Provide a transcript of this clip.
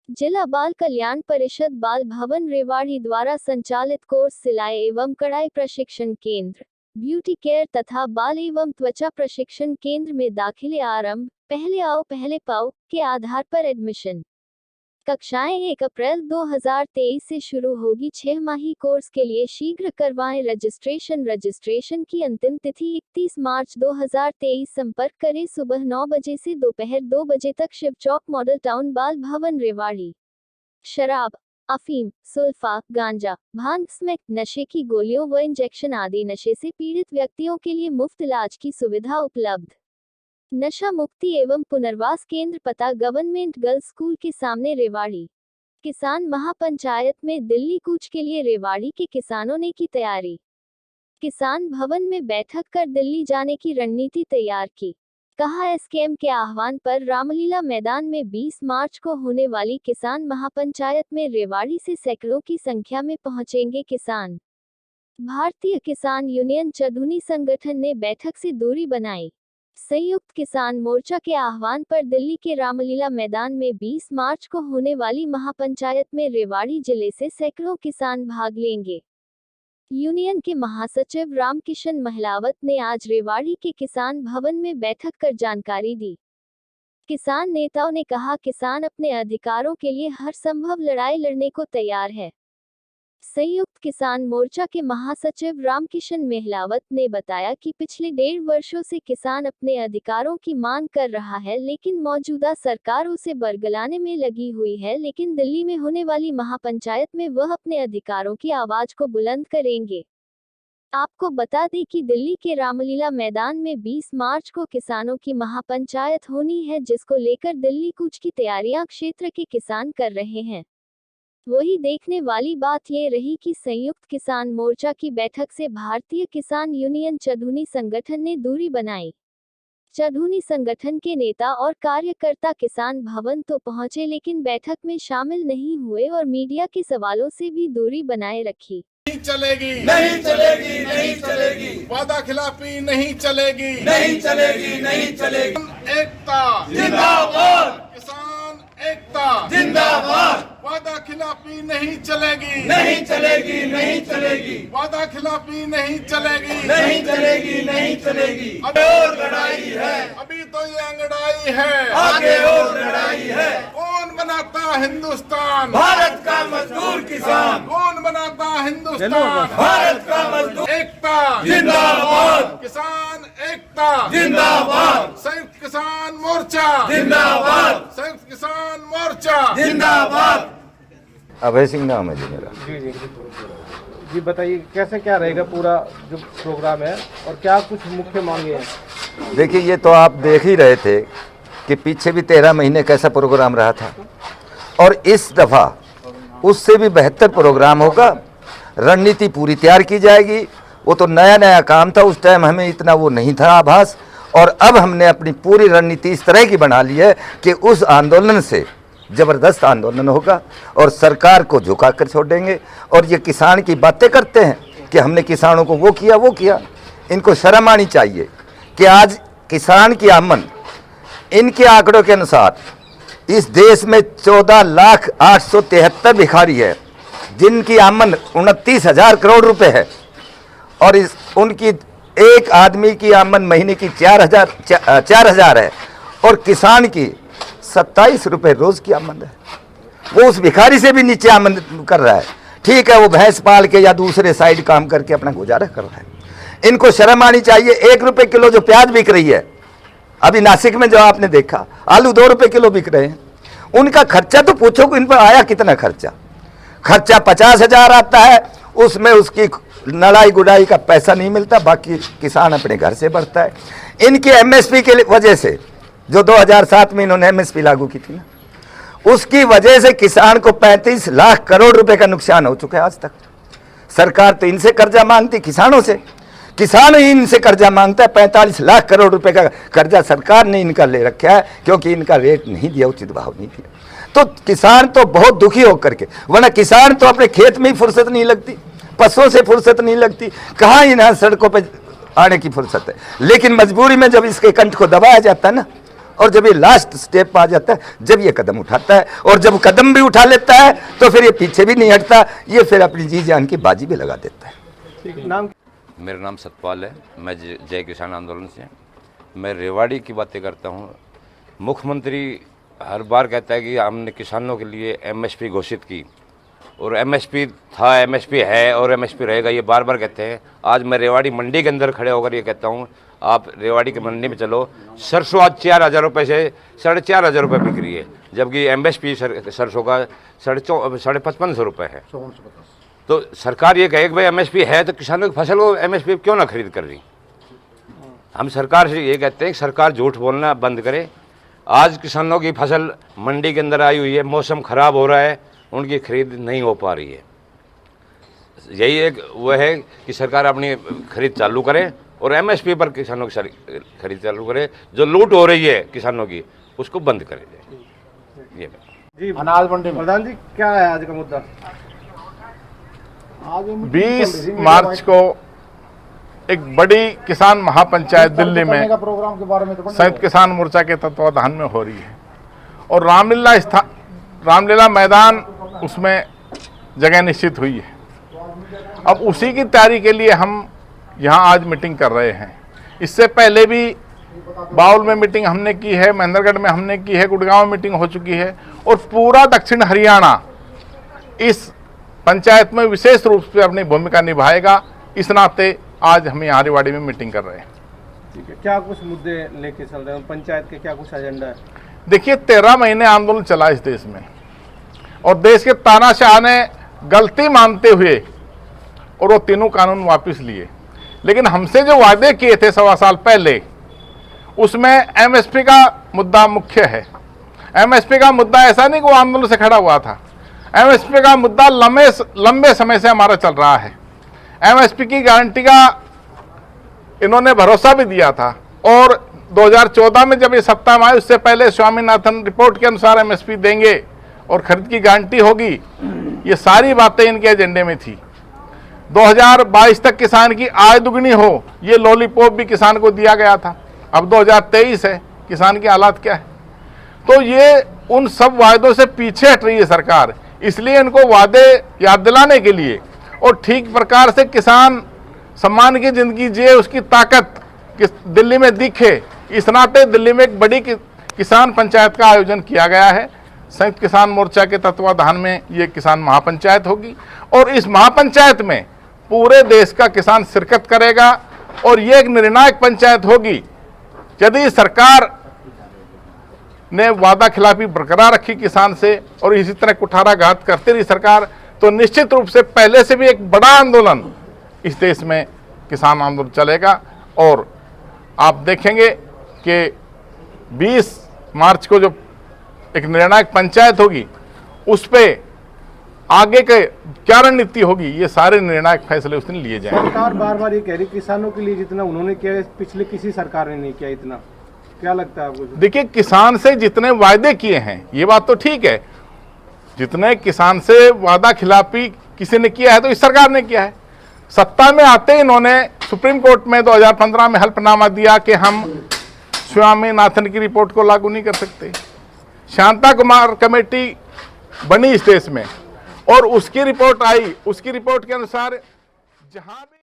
जिला बाल कल्याण परिषद बाल भवन रेवाड़ी द्वारा संचालित कोर्स सिलाई एवं कढ़ाई प्रशिक्षण केंद्र, ब्यूटी केयर तथा बाल एवं त्वचा प्रशिक्षण केंद्र में दाखिले आरंभ। पहले आओ पहले पाओ के आधार पर एडमिशन। कक्षाएं 1 अप्रैल 2023 से शुरू होगी। 6 माही कोर्स के लिए शीघ्र करवाएं रजिस्ट्रेशन। रजिस्ट्रेशन की अंतिम तिथि 31 मार्च 2023। संपर्क करें सुबह 9 बजे से दोपहर 2 बजे तक। शिव चौक मॉडल टाउन बाल भवन रेवाड़ी। शराब, अफीम, सुल्फा, गांजा, भांग, स्मैक, नशे की गोलियों व इंजेक्शन आदि नशे से पीड़ित व्यक्तियों के लिए मुफ्त इलाज की सुविधा उपलब्ध। नशा मुक्ति एवं पुनर्वास केंद्र पता गवर्नमेंट गर्ल्स स्कूल के सामने रेवाड़ी। किसान महापंचायत में दिल्ली कूच के लिए रेवाड़ी के किसानों ने की तैयारी। किसान भवन में बैठक कर दिल्ली जाने की रणनीति तैयार की। कहा, एसकेएम के आह्वान पर रामलीला मैदान में 20 मार्च को होने वाली किसान महापंचायत में रेवाड़ी से सैकड़ों की संख्या में पहुंचेंगे किसान। भारतीय किसान यूनियन चधुनी संगठन ने बैठक से दूरी बनाई। संयुक्त किसान मोर्चा के आह्वान पर दिल्ली के रामलीला मैदान में 20 मार्च को होने वाली महापंचायत में रेवाड़ी जिले से सैकड़ों किसान भाग लेंगे। यूनियन के महासचिव रामकिशन महिलावत ने आज रेवाड़ी के किसान भवन में बैठक कर जानकारी दी। किसान नेताओं ने कहा, किसान अपने अधिकारों के लिए हर संभव लड़ाई लड़ने को तैयार है। संयुक्त किसान मोर्चा के महासचिव रामकिशन महिलावत ने बताया कि पिछले 1.5 वर्षों से किसान अपने अधिकारों की मांग कर रहा है, लेकिन मौजूदा सरकार उसे बरगलाने में लगी हुई है। लेकिन दिल्ली में होने वाली महापंचायत में वह अपने अधिकारों की आवाज को बुलंद करेंगे। आपको बता दें कि दिल्ली के रामलीला मैदान में 20 मार्च को किसानों की महापंचायत होनी है, जिसको लेकर दिल्ली कूच की तैयारियां क्षेत्र के किसान कर रहे हैं। वही देखने वाली बात ये रही कि संयुक्त किसान मोर्चा की बैठक से भारतीय किसान यूनियन चधुनी संगठन ने दूरी बनाई। चधुनी संगठन के नेता और कार्यकर्ता किसान भवन तो पहुंचे, लेकिन बैठक में शामिल नहीं हुए और मीडिया के सवालों से भी दूरी बनाए रखी। नहीं चलेगी, नहीं चलेगी, नहीं चलेगी, वादा खिलाफी नहीं चलेगी, नहीं चलेगी, नहीं चलेगी। एकता जिंदाबाद, किसान एकता जिंदाबाद, वादा खिलाफी नहीं चलेगी, नहीं चलेगी, नहीं चलेगी, वादा खिलाफी नहीं चलेगी, नहीं चलेगी, नहीं चलेगी। अभी और लड़ाई है, अभी तो ये अंगड़ाई है, आगे और लड़ाई है। कौन बनाता हिंदुस्तान? भारत का मजदूर किसान। कौन बनाता हिंदुस्तान? भारत का मजदूर। एकता जिंदाबाद, किसान एकता जिंदाबाद, संयुक्त किसान मोर्चा जिंदाबाद, संयुक्त किसान मोर्चा जिंदाबाद। अभय सिंह नाम है जी मेरा। जी बताइए, कैसे क्या रहेगा पूरा जो प्रोग्राम है और क्या कुछ मुख्य मांगे हैं? देखिए, ये तो आप देख ही रहे थे कि पीछे भी 13 महीने कैसा प्रोग्राम रहा था, और इस दफ़ा उससे भी बेहतर प्रोग्राम होगा। रणनीति पूरी तैयार की जाएगी। वो तो नया नया काम था, उस टाइम हमें इतना वो नहीं था आभास, और अब हमने अपनी पूरी रणनीति इस तरह की बना ली है कि उस आंदोलन से ज़बरदस्त आंदोलन होगा और सरकार को झुका कर छोड़ेंगे। और ये किसान की बातें करते हैं कि हमने किसानों को वो किया, इनको शर्म आनी चाहिए कि आज किसान की आमदन इनके आंकड़ों के अनुसार इस देश में 14,873 भिखारी है, जिनकी आमदन 29,000 करोड़ रुपए है, और उनकी एक आदमी की आमदन महीने की 4,000 है, और किसान की 27 रुपये रोज की आमदन है। वो उस भिखारी से भी नीचे आमदन कर रहा है। ठीक है, वो भैंस पाल के या दूसरे साइड काम करके अपना गुजारा कर रहा है। इनको शर्म आनी चाहिए। 1 रुपये किलो जो प्याज बिक रही है, अभी नासिक में जो आपने देखा, आलू 2 रुपये किलो बिक रहे हैं। उनका खर्चा तो पूछो कि इन पर आया कितना खर्चा 50,000 आता है, उसमें उसकी लड़ाई गुड़ाई का पैसा नहीं मिलता, बाकी किसान अपने घर से बढ़ता है। इनकी एमएसपी के वजह से, जो 2007 में इन्होंने एमएसपी लागू की थी ना, उसकी वजह से किसान को 35 लाख करोड़ रुपए का नुकसान हो चुका है आज तक। सरकार तो इनसे कर्जा मांगती, किसानों से, किसान ही इनसे कर्जा मांगता है। 45 लाख करोड़ रुपए का कर्जा सरकार ने इनका ले रखा है, क्योंकि इनका रेट नहीं दिया, उचित भाव नहीं दिया। तो किसान तो बहुत दुखी होकर के, वरना किसान तो अपने खेत में ही फुर्सत नहीं लगती, पशुओं से फुर्सत नहीं लगती, कहाँ इन सड़कों पर आने की फुर्सत है। लेकिन मजबूरी में जब इसके कंठ को दबाया जाता है ना, और जब ये लास्ट स्टेप आ जाता है, जब ये कदम उठाता है, और जब कदम भी उठा लेता है तो फिर ये पीछे भी नहीं हटता, ये फिर अपनी जी जान की बाजी भी लगा देता है। ठीक, नाम मेरा नाम सतपाल है, मैं जय किसान आंदोलन से। मैं रेवाड़ी की बातें करता हूँ। मुख्यमंत्री हर बार कहता है कि हमने किसानों के लिए एमएसपी घोषित की, और एमएसपी था, एमएसपी है और एमएसपी रहेगा, ये बार बार कहते हैं। आज मैं रेवाड़ी मंडी के अंदर खड़े होकर ये कहता हूँ, आप रेवाड़ी की मंडी में चलो, सरसों आज 4,000 रुपये से 4,500 रुपये बिक रही है, जबकि एमएसपी सरसों का 5,500 रुपये है। तो सरकार ये कहे कि भाई एमएसपी है तो किसानों की फसल को एमएसपी क्यों ना खरीद कर रही। हम सरकार से ये कहते हैं कि सरकार झूठ बोलना बंद करे। आज किसानों की फसल मंडी के अंदर आई हुई है, मौसम ख़राब हो रहा है, उनकी खरीद नहीं हो पा रही है। यही एक वो है कि सरकार अपनी खरीद चालू करे और एमएसपी पर किसानों की खरीद चालू करे। जो लूट हो रही है किसानों की, उसको बंद करे। ये जी, अनाज मंडी प्रधान जी, क्या है आज का मुद्दा? 20 मार्च को एक बड़ी किसान महापंचायत दिल्ली में प्रोग्राम के बारे में संयुक्त किसान मोर्चा के तत्वाधान में हो रही है, और रामलीला मैदान उसमें जगह निश्चित हुई है। अब उसी की तैयारी के लिए हम यहाँ आज मीटिंग कर रहे हैं। इससे पहले भी बाउल में मीटिंग हमने की है, महेंद्रगढ़ में हमने की है, गुड़गांव में मीटिंग हो चुकी है, और पूरा दक्षिण हरियाणा इस पंचायत में विशेष रूप से अपनी भूमिका निभाएगा। इस नाते आज हम यहाँ रेवाड़ी में मीटिंग कर रहे हैं। ठीक है, क्या कुछ मुद्दे लेके चल रहे हैं पंचायत के, क्या कुछ एजेंडा है? देखिए, 13 महीने आंदोलन चला इस देश में, और देश के तानाशाह ने गलती मानते हुए और वो तीनों कानून वापस लिए। लेकिन हमसे जो वादे किए थे 1.25 साल पहले, उसमें एमएसपी का मुद्दा मुख्य है। एमएसपी का मुद्दा ऐसा नहीं कि वो आंदोलन से खड़ा हुआ था। एमएसपी का मुद्दा लंबे समय से हमारा चल रहा है। एमएसपी की गारंटी का इन्होंने भरोसा भी दिया था, और 2014 में जब ये सत्ता में आए, उससे पहले स्वामीनाथन रिपोर्ट के अनुसार एमएसपी देंगे और खरीद की गारंटी होगी। ये सारी बातें इनके एजेंडे में थी। 2022 तक किसान की आय दुगनी हो, ये लॉलीपॉप भी किसान को दिया गया था। अब 2023 है, किसान की हालात क्या है? तो ये उन सब वायदों से पीछे हट रही है सरकार। इसलिए इनको वादे याद दिलाने के लिए और ठीक प्रकार से किसान सम्मान की जिंदगी जिए, उसकी ताकत दिल्ली में दिखे, इस नाते दिल्ली में एक बड़ी किसान पंचायत का आयोजन किया गया है। संयुक्त किसान मोर्चा के तत्वाधान में ये किसान महापंचायत होगी, और इस महापंचायत में पूरे देश का किसान शिरकत करेगा, और ये एक निर्णायक पंचायत होगी। यदि सरकार ने वादा खिलाफी बरकरार रखी किसान से, और इसी तरह कुठाराघात करती रही सरकार, तो निश्चित रूप से पहले से भी एक बड़ा आंदोलन इस देश में किसान आंदोलन चलेगा। और आप देखेंगे कि 20 मार्च को जो एक निर्णायक पंचायत होगी, उस पर आगे के क्या रणनीति होगी, ये सारे निर्णायक फैसले उस दिन लिए जाएंगे। सरकार बार बार ये कह रही किसानों के लिए जितना उन्होंने किया पिछले किसी सरकार ने नहीं किया इतना, क्या लगता है आपको? देखिए, किसान से जितने वायदे किए हैं, ये बात तो ठीक है, जितने किसान से वादा खिलाफी किसी ने किया है तो इस सरकार ने किया है। सत्ता में आते ही इन्होंने सुप्रीम कोर्ट में 2015 में हल्फनामा दिया कि हम स्वामीनाथन की रिपोर्ट को लागू नहीं कर सकते। शांता कुमार कमेटी बनी इस देश में, और उसकी रिपोर्ट आई, उसकी रिपोर्ट के अनुसार जहां भी